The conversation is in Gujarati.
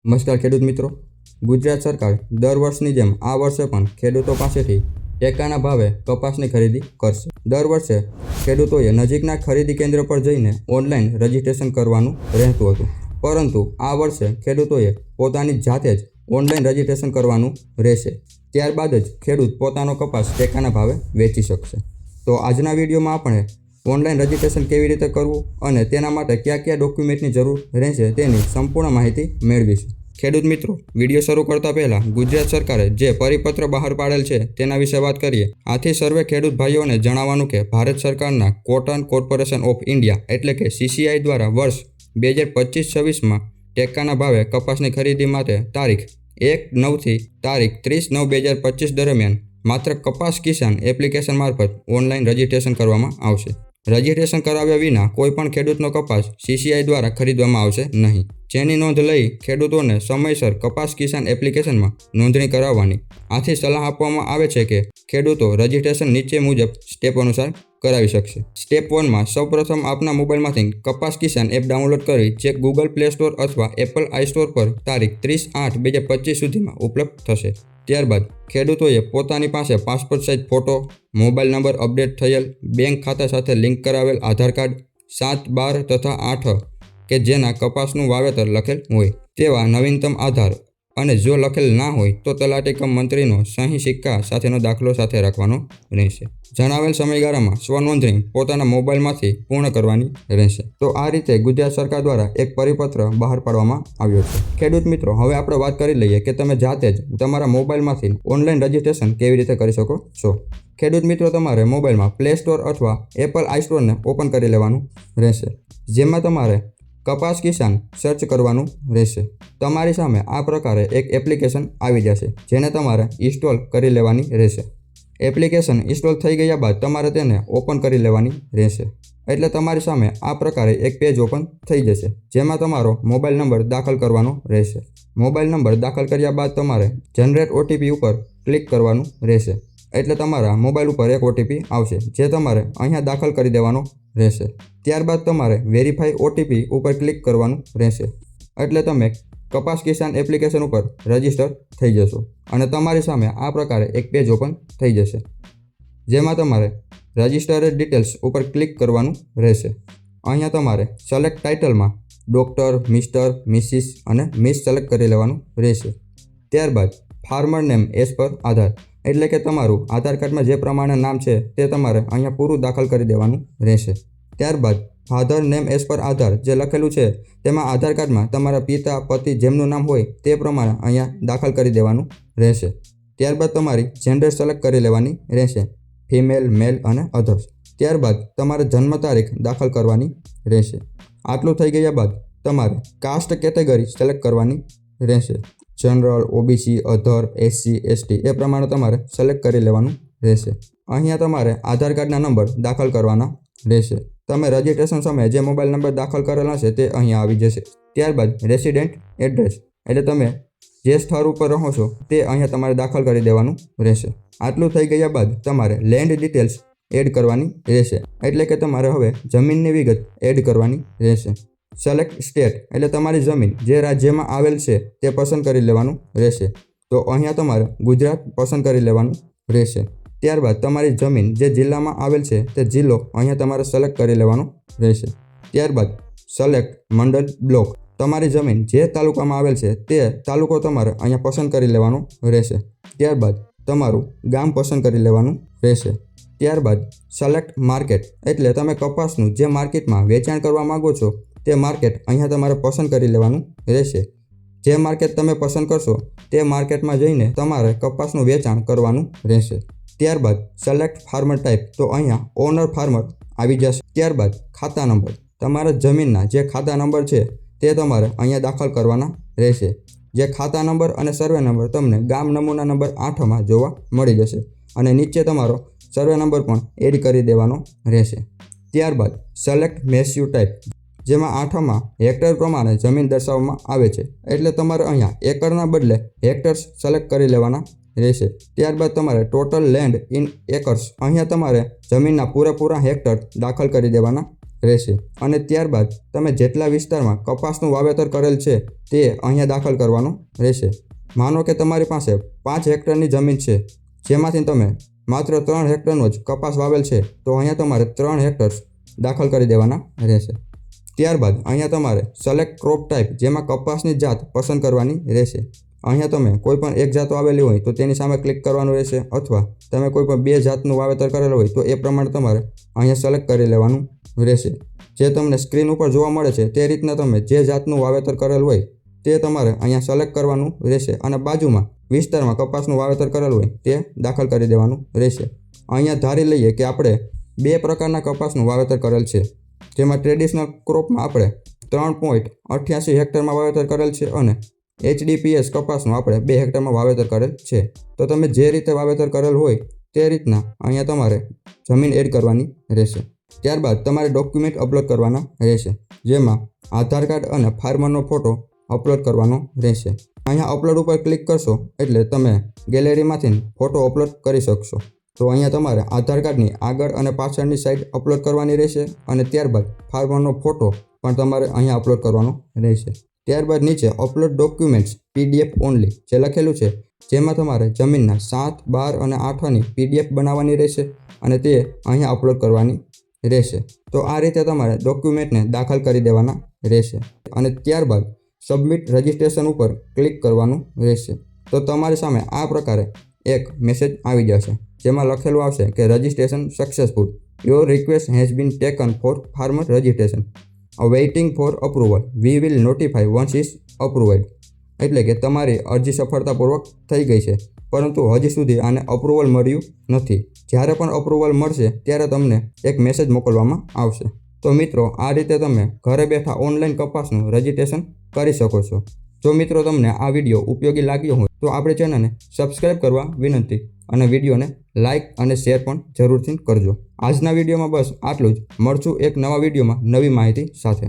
નમસ્કાર ખેડૂત મિત્રો, ગુજરાત સરકાર દર વર્ષની જેમ આ વર્ષે પણ ખેડૂતો પાસેથી ટેકાના ભાવે કપાસની ખરીદી કરશે. દર વર્ષે ખેડૂતોએ નજીકના ખરીદી કેન્દ્ર પર જઈને ઓનલાઈન રજીસ્ટ્રેશન કરવાનું રહેતું હતું, પરંતુ આ વર્ષે ખેડૂતોએ પોતાની જાતે જ ઓનલાઈન રજીસ્ટ્રેશન કરવાનું રહેશે. ત્યારબાદ જ ખેડૂત પોતાનો કપાસ ટેકાના ભાવે વેચી શકશે. તો આજના વિડીયોમાં આપણે ઓનલાઈન રજીસ્ટ્રેશન કેવી રીતે કરવું અને તેના માટે કયા કયા ડોક્યુમેન્ટની જરૂર રહેશે તેની સંપૂર્ણ માહિતી મેળવીશું. ખેડૂત મિત્રો, વિડીયો શરૂ કરતા પહેલાં ગુજરાત સરકારે જે પરિપત્ર બહાર પાડેલ છે તેના વિશે વાત કરીએ. આથી સર્વે ખેડૂત ભાઈઓને જણાવવાનું કે ભારત સરકારના કોટન કોર્પોરેશન ઓફ ઇન્ડિયા એટલે કે CCI દ્વારા વર્ષ 2025-26માં ટેકાના ભાવે કપાસની ખરીદી માટે તારીખ 1/9 થી તારીખ 30/9/2025 દરમિયાન માત્ર કપાસ કિસાન એપ્લિકેશન મારફત ઓનલાઈન રજીસ્ટ્રેશન કરવામાં આવશે. રજીસ્ટ્રેશન કરાવ્યા વિના કોઈપણ ખેડૂતનો કપાસ CCI દ્વારા ખરીદવામાં આવશે નહીં, જેની નોંધ લઈ ખેડૂતોને સમયસર કપાસ કિસાન એપ્લિકેશનમાં નોંધણી કરાવવાની. આથી સલાહ આપવામાં આવે છે કે ખેડૂતો રજીસ્ટ્રેશન નીચે મુજબ સ્ટેપ અનુસાર કરાવી શકશે. સ્ટેપ 1માં સૌપ્રથમ આપના મોબાઈલમાંથી કપાસ કિસાન એપ ડાઉનલોડ કરી જે ગૂગલ પ્લે સ્ટોર અથવા એપલ આઈ સ્ટોર પર તારીખ 30/8/2025 સુધીમાં ઉપલબ્ધ થશે. ત્યારબાદ ખેડૂતોએ પોતાની પાસે passport size photo, mobile number update થયેલ, બેંક ખાતા સાથે લિંક કરાવેલ આધાર કાર્ડ 7, 12 તથા 8 કે જેના કપાસનું વાવેતર લખેલ હોય તેવા નવીનતમ આધાર અને જો લખેલ ના હોય તો તલાટી કમ મંત્રીનો સહી સિક્કા સાથેનો દાખલો સાથે રાખવાનો રહેશે. જણાવેલ સમયગાળામાં સ્વનોંધણી પોતાના મોબાઈલમાંથી પૂર્ણ કરવાની રહેશે. તો આ રીતે ગુજરાત સરકાર દ્વારા એક પરિપત્ર બહાર પાડવામાં આવ્યો છે. ખેડૂત મિત્રો, હવે આપણે વાત કરી લઈએ કે તમે જાતે જ તમારા મોબાઈલમાંથી ઓનલાઈન રજીસ્ટ્રેશન કેવી રીતે કરી શકો છો. ખેડૂત મિત્રો, તમારે મોબાઈલમાં પ્લે સ્ટોર અથવા એપલ આઈ સ્ટોરને ઓપન કરી લેવાનું રહેશે, જેમાં તમારે કપાસ કિસાન સર્ચ કરવાનું રહેશે. તમારી સામે આ પ્રકારે એક એપ્લિકેશન આવી જશે, જેને તમારે ઇન્સ્ટોલ કરી લેવાની રહેશે. એપ્લિકેશન ઇન્સ્ટોલ થઈ ગયા બાદ તમારે તેને ઓપન કરી લેવાની રહેશે. એટલે તમારી સામે આ પ્રકારે એક પેજ ઓપન થઈ જશે, જેમાં તમારો મોબાઈલ નંબર દાખલ કરવાનો રહેશે. મોબાઈલ નંબર દાખલ કર્યા બાદ તમારે જનરેટ OTP ઉપર ક્લિક કરવાનું રહેશે. એટલે તમારા મોબાઈલ ઉપર એક OTP આવશે, જે તમારે અહીંયા દાખલ કરી દેવાનો રહેશે. ત્યારબાદ તમારે વેરીફાઈ OTP ઉપર ક્લિક કરવાનું રહેશે. એટલે તમે કપાસ કિસાન એપ્લિકેશન ઉપર રજીસ્ટર થઈ જશો અને તમારી સામે આ પ્રકારે એક પેજ ઓપન થઈ જશે, જેમાં તમારે રજિસ્ટર્ડ ડિટેલ્સ ઉપર ક્લિક કરવાનું રહેશે. અહીંયા તમારે સિલેક્ટ ટાઇટલમાં ડૉક્ટર, મિસ્ટર, મિસિસ અને મિસ સિલેક્ટ કરી લેવાનું રહેશે. ત્યારબાદ ફાર્મર નેમ એઝ પર આધાર એટલે કે તમારું આધાર કાર્ડમાં જે પ્રમાણે નામ છે તે તમારે અહીંયા પૂરું દાખલ કરી દેવાનું રહેશે. ત્યારબાદ ફાધર નેમ એઝ પર આધાર જે લખેલું છે તેમાં આધાર કાર્ડમાં તમારા પિતા, પતિ જેમનું નામ હોય તે પ્રમાણે અહીંયા દાખલ કરી દેવાનું રહેશે. ત્યારબાદ તમારી જેન્ડર સિલેક્ટ કરી લેવાની રહેશે, ફિમેલ, મેલ અને અધર્સ. ત્યારબાદ તમારે જન્મ તારીખ દાખલ કરવાની રહેશે. આટલું થઈ ગયા બાદ તમારે કાસ્ટ કેટેગરી સિલેક્ટ કરવાની રહેશે. જનરલ, OBC, અધર, SC, ST એ પ્રમાણે તમારે સિલેક્ટ કરી લેવાનું રહેશે. અહીંયા તમારે આધાર કાર્ડના નંબર દાખલ કરવાના રહેશે. તમે રજીસ્ટ્રેશન સમયે જે મોબાઈલ નંબર દાખલ કરેલા છે તે અહીંયા આવી જશે. ત્યારબાદ રેસિડેન્ટ એડ્રેસ એટલે તમે જે સ્થળ ઉપર રહો છો તે અહીંયા તમારે દાખલ કરી દેવાનું રહેશે. આટલું થઈ ગયા બાદ તમારે લેન્ડ ડિટેલ્સ એડ કરવાની રહેશે, એટલે કે તમારે હવે જમીનની વિગત એડ કરવાની રહેશે. સિલેક્ટ સ્ટેટ એટલે તમારી જમીન જે રાજ્યમાં આવેલ છે તે પસંદ કરી લેવાનું રહેશે. તો અહીંયા તમારે ગુજરાત પસંદ કરી લેવાનું રહેશે. ત્યારબાદ તમારી જમીન જે જિલ્લામાં આવેલ છે તે જિલ્લો અહીંયા તમારે સિલેક્ટ કરી લેવાનો રહેશે. ત્યારબાદ સિલેક્ટ મંડળ બ્લોક તમારી જમીન જે તાલુકામાં આવેલ છે તે તાલુકો તમારે અહીંયા પસંદ કરી લેવાનો રહેશે. ત્યારબાદ તમારું ગામ પસંદ કરી લેવાનું રહેશે. ત્યારબાદ સિલેક્ટ માર્કેટ એટલે તમે કપાસનું જે માર્કેટમાં વેચાણ કરવા માગો છો તે માર્કેટ અહીંયા તમારે પસંદ કરી લેવાનું રહેશે. જે માર્કેટ તમે પસંદ કરશો તે માર્કેટમાં જઈને તમારે કપાસનું વેચાણ કરવાનું રહેશે. ત્યારબાદ સિલેક્ટ ફાર્મર ટાઈપ તો અહીંયા ઓનર ફાર્મર આવી જશે. ત્યારબાદ ખાતા નંબર તમારા જમીનના જે ખાતા નંબર છે તે તમારે અહીંયા દાખલ કરવાના રહેશે. જે ખાતા નંબર અને સર્વે નંબર તમને ગામ નમૂના નંબર 8માં જોવા મળી જશે અને નીચે તમારો સર્વે નંબર પણ એડ કરી દેવાનો રહેશે. ત્યારબાદ સિલેક્ટ મેસ્યુ ટાઈપ જેમાં 8માં હેક્ટર પ્રમાણે જમીન દર્શાવવામાં આવે છે, એટલે તમારે અહીંયા એકરના બદલે હેક્ટર્સ સિલેક્ટ કરી લેવાના રહેશે. ત્યારબાદ તમારે ટોટલ લેન્ડ ઇન એકર્સ અહીંયા તમારે જમીનના પૂરેપૂરા હેક્ટર દાખલ કરી દેવાના રહેશે અને ત્યારબાદ તમે જેટલા વિસ્તારમાં કપાસનું વાવેતર કરેલ છે તે અહીંયા દાખલ કરવાનું રહેશે. માનો કે તમારી પાસે 5 હેક્ટરની જમીન છે, જેમાંથી તમે માત્ર 3 હેક્ટરનો જ કપાસ વાવેલ છે, તો અહીંયા તમારે 3 હેક્ટર્સ દાખલ કરી દેવાના રહેશે. ત્યારબાદ અહીંયા તમારે સિલેક્ટ ક્રોપ ટાઈપ, જેમાં કપાસની જાત પસંદ કરવાની રહેશે. અહીંયા તમે કોઈપણ એક જાત વાવેલી હોય તો તેની સામે ક્લિક કરવાનું રહેશે, અથવા તમે કોઈપણ 2 જાતનું વાવેતર કરેલું હોય તો એ પ્રમાણે તમારે અહીંયા સિલેક્ટ કરી લેવાનું રહેશે. જે તમને સ્ક્રીન ઉપર જોવા મળે છે તે રીતના તમે જે જાતનું વાવેતર કરેલું હોય તે તમારે અહીંયા સિલેક્ટ કરવાનું રહેશે અને બાજુમાં વિસ્તારમાં કપાસનું વાવેતર કરેલું હોય તે દાખલ કરી દેવાનું રહેશે. અહીંયા ધારી લઈએ કે આપણે 2 પ્રકારના કપાસનું વાવેતર કરેલ છે, જેમાં ટ્રેડિશનલ ક્રોપમાં આપણે 3.88 હેક્ટરમાં વાવેતર કરેલ છે અને HDPS કપાસનું આપણે 2 હેક્ટરમાં વાવેતર કરેલ છે. તો તમે જે રીતે વાવેતર કરેલ હોય તે રીતના અહીંયા તમારે જમીન એડ કરવાની રહેશે. ત્યારબાદ તમારે ડોક્યુમેન્ટ અપલોડ કરવાના રહેશે, જેમાં આધાર કાર્ડ અને ફાર્મરનો ફોટો અપલોડ કરવાનો રહેશે. અહીંયા અપલોડ ઉપર ક્લિક કરશો એટલે તમે ગેલેરીમાંથી ફોટો અપલોડ કરી શકશો. તો અહીંયા તમારે આધાર કાર્ડની આગળ અને પાછળની સાઈડ અપલોડ કરવાની રહેશે અને ત્યારબાદ ફાર્મરનો ફોટો પણ તમારે અહીંયા અપલોડ કરવાનો રહેશે. ત્યારબાદ નીચે અપલોડ ડોક્યુમેન્ટ્સ PDF ઓનલી જે લખેલું છે, જેમાં તમારે જમીનના 7, 12 અને 8ની PDF બનાવવાની રહેશે અને તે અહીંયા અપલોડ કરવાની રહેશે. તો આ રીતે તમારે ડોક્યુમેન્ટને દાખલ કરી દેવાના રહેશે અને ત્યારબાદ સબમિટ રજિસ્ટ્રેશન ઉપર ક્લિક કરવાનું રહેશે. તો તમારી સામે આ પ્રકારે એક મેસેજ આવી જશે, જેમાં લખેલું આવશે કે registration successful, your request has been taken for farmer registration, waiting for approval, we will notify once is approved. એટલે કે તમારી અરજી સફળતાપૂર્વક થઈ ગઈ છે, પરંતુ હજી સુધી આને અપ્રુવલ મળ્યું નથી. જ્યારે પણ અપ્રુવલ મળશે ત્યારે તમને એક મેસેજ મોકલવામાં આવશે. તો મિત્રો, આ રીતે તમે ઘરે બેઠા ઓનલાઈન કપાસનું રજિસ્ટ્રેશન કરી શકો છો. જો મિત્રો તમને આ વિડીયો ઉપયોગી લાગ્યો હોય તો આપણી ચેનલને સબસ્ક્રાઈબ કરવા વિનંતી અને વિડીયોને લાઇક અને શેર પણ જરૂરથી કરજો. આજના વિડીયોમાં બસ આટલું જ. મળશું એક નવા વિડીયોમાં નવી માહિતી સાથે.